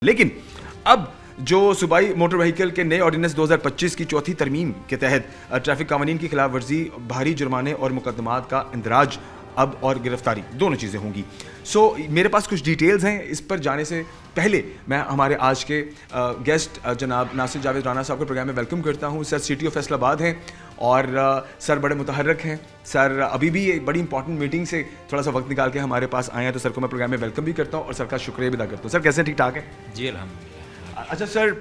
لیکن اب جو صوبائی موٹر وہیکل کے نئے آرڈیننس 2025 کی چوتھی ترمیم کے تحت ٹریفک قوانین کی خلاف ورزی، بھاری جرمانے اور مقدمات کا اندراج اب اور گرفتاری دونوں چیزیں ہوں گی. میرے پاس کچھ ڈیٹیلز ہیں. اس پر جانے سے پہلے میں ہمارے آج کے گیسٹ جناب ناصر جاوید رانا صاحب کو پروگرام میں ویلکم کرتا ہوں. سر سٹی آف فیصل آباد ہیں اور سر بڑے متحرک ہیں. سر ابھی بھی ایک بڑی امپورٹنٹ میٹنگ سے تھوڑا سا وقت نکال کے ہمارے پاس آئے ہیں، تو سر کو میں پروگرام میں ویلکم بھی کرتا ہوں اور سر کا شکریہ بھی ادا کرتا ہوں. سر کیسے ٹھیک ٹھاک ہیں؟ جی الحمدللہ. اچھا سر،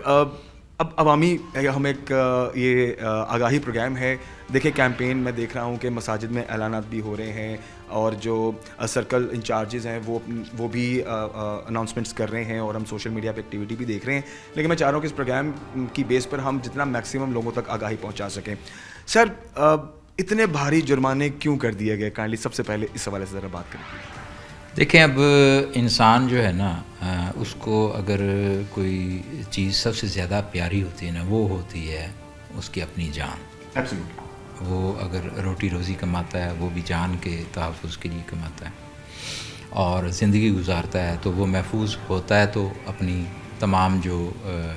اب عوامی ہم ایک یہ آگاہی پروگرام ہے. دیکھیں کیمپین میں دیکھ رہا ہوں کہ مساجد میں اعلانات بھی ہو رہے ہیں اور جو سرکل انچارجز ہیں وہ بھی اناؤنسمنٹس کر رہے ہیں اور ہم سوشل میڈیا پہ ایکٹیویٹی بھی دیکھ رہے ہیں. لیکن میں چاہ رہا ہوں کہ اس پروگرام کی بیس پر ہم جتنا میکسیمم لوگوں تک آگاہی پہنچا سکیں. سر اتنے بھاری جرمانے کیوں کر دیے گئے؟ کائنڈلی سب سے پہلے اس حوالے سے ذرا بات کریں. دیکھیں، اب انسان جو ہے نا، اس کو اگر کوئی چیز سب سے زیادہ پیاری ہوتی ہے نا، وہ ہوتی ہے اس کی اپنی جان. ایبسلیوٹلی. وہ اگر روٹی روزی کماتا ہے وہ بھی جان کے تحفظ کے لیے کماتا ہے، اور زندگی گزارتا ہے تو وہ محفوظ ہوتا ہے تو اپنی تمام جو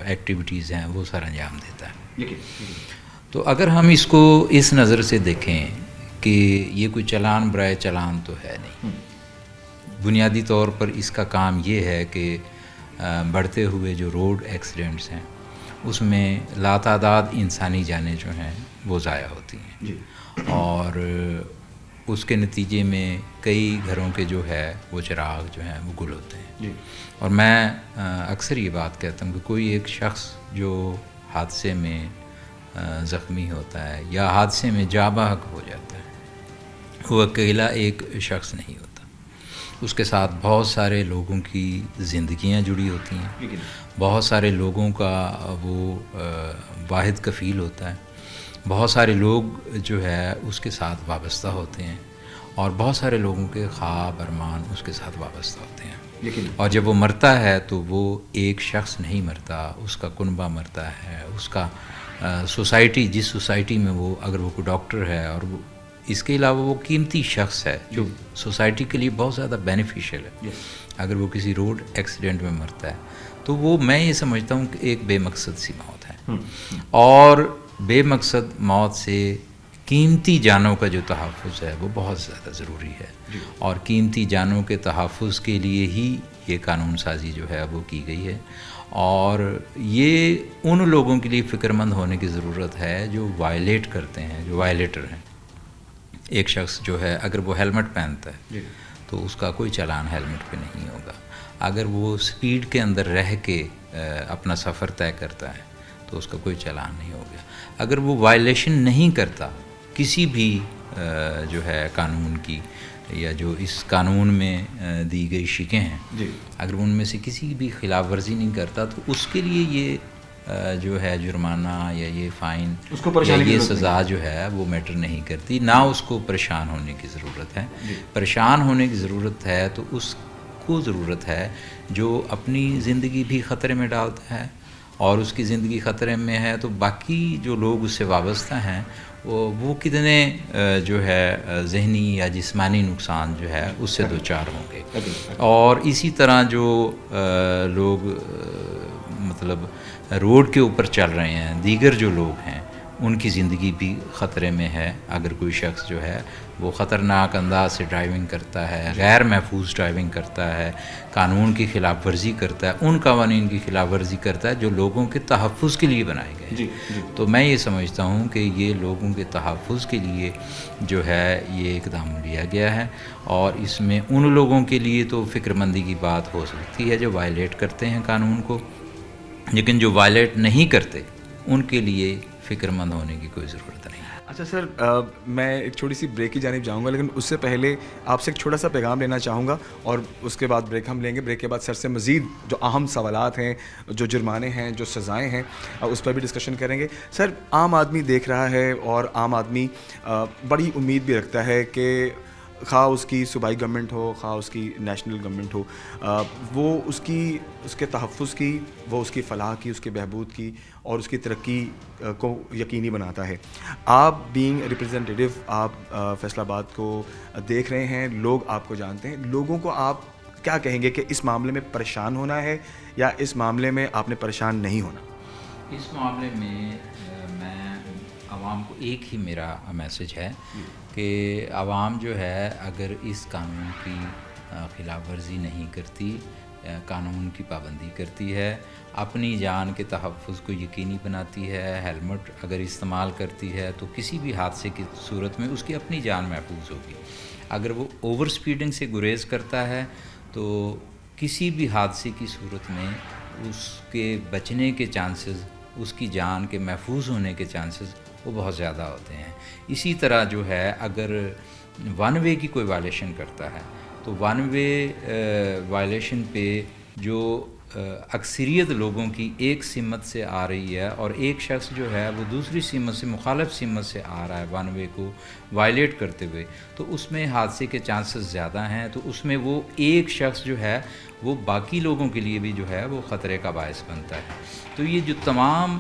ایکٹیویٹیز ہیں وہ سر انجام دیتا ہے. تو اگر ہم اس کو اس نظر سے دیکھیں کہ یہ کوئی چلان برائے چلان تو ہے نہیں. بنیادی طور پر اس کا کام یہ ہے کہ بڑھتے ہوئے جو روڈ ایکسیڈنٹس ہیں اس میں لاتعداد انسانی جانیں جو ہیں وہ ضائع ہوتی ہیں، اور اس کے نتیجے میں کئی گھروں کے جو ہے وہ چراغ جو ہیں وہ گل ہوتے ہیں. اور میں اکثر یہ بات کہتا ہوں کہ کوئی ایک شخص جو حادثے میں زخمی ہوتا ہے یا حادثے میں جاں بحق ہو جاتا ہے، وہ اکیلا ایک شخص نہیں ہوتا. اس کے ساتھ بہت سارے لوگوں کی زندگیاں جڑی ہوتی ہیں، بہت سارے لوگوں کا وہ واحد کفیل ہوتا ہے، بہت سارے لوگ جو ہے اس کے ساتھ وابستہ ہوتے ہیں، اور بہت سارے لوگوں کے خواب ارمان اس کے ساتھ وابستہ ہوتے ہیں. اور جب وہ مرتا ہے تو وہ ایک شخص نہیں مرتا، اس کا کنبہ مرتا ہے، اس کا سوسائٹی، جس سوسائٹی میں وہ، اگر وہ کوئی ڈاکٹر ہے اور وہ اس کے علاوہ وہ قیمتی شخص ہے جو سوسائٹی کے لیے بہت زیادہ بینیفیشیل ہے، اگر وہ کسی روڈ ایکسیڈنٹ میں مرتا ہے تو وہ، میں یہ سمجھتا ہوں کہ ایک بے مقصد سی موت ہے. اور بے مقصد موت سے قیمتی جانوں کا جو تحفظ ہے وہ بہت زیادہ ضروری ہے، اور قیمتی جانوں کے تحفظ کے لیے ہی یہ قانون سازی جو ہے وہ کی گئی ہے. اور یہ ان لوگوں کے لیے فکر مند ہونے کی ضرورت ہے جو وائلیٹ کرتے ہیں، جو وائلیٹر ہیں. ایک شخص جو ہے اگر وہ ہیلمٹ پہنتا ہے تو اس کا کوئی چلان ہیلمٹ پہ نہیں ہوگا. اگر وہ سپیڈ کے اندر رہ کے اپنا سفر طے کرتا ہے تو اس کا کوئی چلان نہیں ہوگا. اگر وہ وائلیشن نہیں کرتا کسی بھی جو ہے قانون کی، یا جو اس قانون میں دی گئی شکیں ہیں، اگر ان میں سے کسی بھی خلاف ورزی نہیں کرتا تو اس کے لیے یہ جو ہے جرمانہ یا یہ فائن یا یہ سزا جو ہے وہ میٹر نہیں کرتی. نہ اس کو پریشان ہونے کی ضرورت ہے. پریشان ہونے کی ضرورت ہے تو اس کو ضرورت ہے جو اپنی زندگی بھی خطرے میں ڈالتا ہے، اور اس کی زندگی خطرے میں ہے تو باقی جو لوگ اس سے وابستہ ہیں وہ کتنے جو ہے ذہنی یا جسمانی نقصان جو ہے اس سے دوچار ہوں گے. اور اسی طرح جو لوگ مطلب روڈ کے اوپر چل رہے ہیں، دیگر جو لوگ ہیں، ان کی زندگی بھی خطرے میں ہے. اگر کوئی شخص جو ہے وہ خطرناک انداز سے ڈرائیونگ کرتا ہے، غیر محفوظ ڈرائیونگ کرتا ہے، قانون کی خلاف ورزی کرتا ہے، ان قوانین کی خلاف ورزی کرتا ہے جو لوگوں کے تحفظ کے لیے بنائے گئے ہیں، تو میں یہ سمجھتا ہوں کہ یہ لوگوں کے تحفظ کے لیے جو ہے یہ اقدام لیا گیا ہے. اور اس میں ان لوگوں کے لیے تو فکر مندی کی بات ہو سکتی ہے جو وائلیٹ کرتے ہیں قانون کو، لیکن جو وائلیٹ نہیں کرتے ان کے لیے فکر مند ہونے کی کوئی ضرورت نہیں. اچھا سر، میں ایک چھوٹی سی بریک کی جانب جاؤں گا، لیکن اس سے پہلے آپ سے ایک چھوٹا سا پیغام لینا چاہوں گا اور اس کے بعد بریک ہم لیں گے. بریک کے بعد سر سے مزید جو اہم سوالات ہیں، جو جرمانے ہیں، جو سزائیں ہیں، اس پر بھی ڈسکشن کریں گے. سر، عام آدمی دیکھ رہا ہے اور عام آدمی بڑی امید بھی رکھتا ہے کہ خواہ اس کی صوبائی گورنمنٹ ہو، خواہ اس کی نیشنل گورنمنٹ ہو، وہ اس کے تحفظ کی، وہ اس کی فلاح کی، اس کے بہبود کی اور اس کی ترقی کو یقینی بناتا ہے. آپ بینگ ریپرزینٹیو، آپ فیصل آباد کو دیکھ رہے ہیں، لوگ آپ کو جانتے ہیں. لوگوں کو آپ کیا کہیں گے کہ اس معاملے میں پریشان ہونا ہے یا اس معاملے میں آپ نے پریشان نہیں ہونا؟ اس معاملے میں میں عوام کو ایک ہی میرا میسج ہے کہ عوام جو ہے اگر اس قانون کی خلاف ورزی نہیں کرتی، قانون کی پابندی کرتی ہے، اپنی جان کے تحفظ کو یقینی بناتی ہے، ہیلمٹ اگر استعمال کرتی ہے تو کسی بھی حادثے کی صورت میں اس کی اپنی جان محفوظ ہوگی۔ اگر وہ اوور سپیڈنگ سے گریز کرتا ہے تو کسی بھی حادثے کی صورت میں اس کے بچنے کے چانسز، اس کی جان کے محفوظ ہونے کے چانسز وہ بہت زیادہ ہوتے ہیں۔ اسی طرح جو ہے اگر ون وے کی کوئی وائلیشن کرتا ہے تو ون وے وائلیشن پہ جو اکثریت لوگوں کی ایک سمت سے آ رہی ہے اور ایک شخص جو ہے وہ دوسری سمت سے، مخالف سمت سے آ رہا ہے ون وے کو وائلیٹ کرتے ہوئے، تو اس میں حادثے کے چانسز زیادہ ہیں۔ تو اس میں وہ ایک شخص جو ہے وہ باقی لوگوں کے لیے بھی جو ہے وہ خطرے کا باعث بنتا ہے۔ تو یہ جو تمام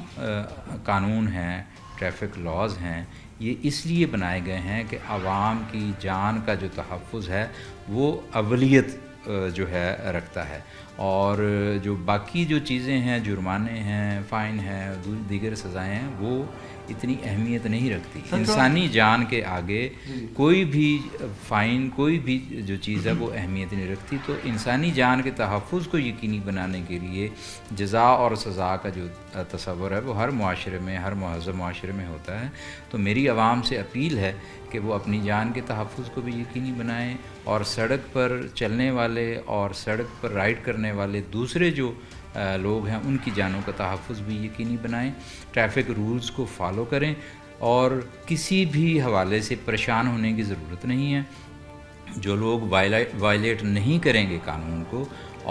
قانون ہیں، ٹریفک لاز ہیں، یہ اس لیے بنائے گئے ہیں کہ عوام کی جان کا جو تحفظ ہے وہ اولیت جو ہے رکھتا ہے، اور جو باقی جو چیزیں ہیں، جرمانے ہیں، فائن ہیں، دیگر سزائیں ہیں، وہ اتنی اہمیت نہیں رکھتی۔ انسانی جان کے آگے کوئی بھی فائن، کوئی بھی جو چیز ہے وہ اہمیت نہیں رکھتی۔ تو انسانی جان کے تحفظ کو یقینی بنانے کے لیے جزا اور سزا کا جو تصور ہے وہ ہر معاشرے میں، ہر مہذب معاشرے میں ہوتا ہے۔ تو میری عوام سے اپیل ہے کہ وہ اپنی جان کے تحفظ کو بھی یقینی بنائیں، اور سڑک پر چلنے والے اور سڑک پر رائڈ کرنے والے دوسرے جو لوگ ہیں ان کی جانوں کا تحفظ بھی یقینی بنائیں، ٹریفک رولز کو فالو کریں، اور کسی بھی حوالے سے پریشان ہونے کی ضرورت نہیں ہے۔ جو لوگ وائلیٹ نہیں کریں گے قانون کو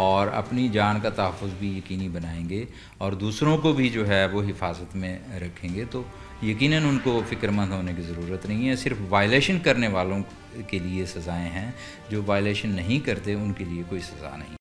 اور اپنی جان کا تحفظ بھی یقینی بنائیں گے اور دوسروں کو بھی جو ہے وہ حفاظت میں رکھیں گے، تو یقیناً ان کو فکر مند ہونے کی ضرورت نہیں ہے۔ صرف وائلیشن کرنے والوں کے لیے سزائیں ہیں، جو وائلیشن نہیں کرتے ان کے لیے کوئی سزا نہیں۔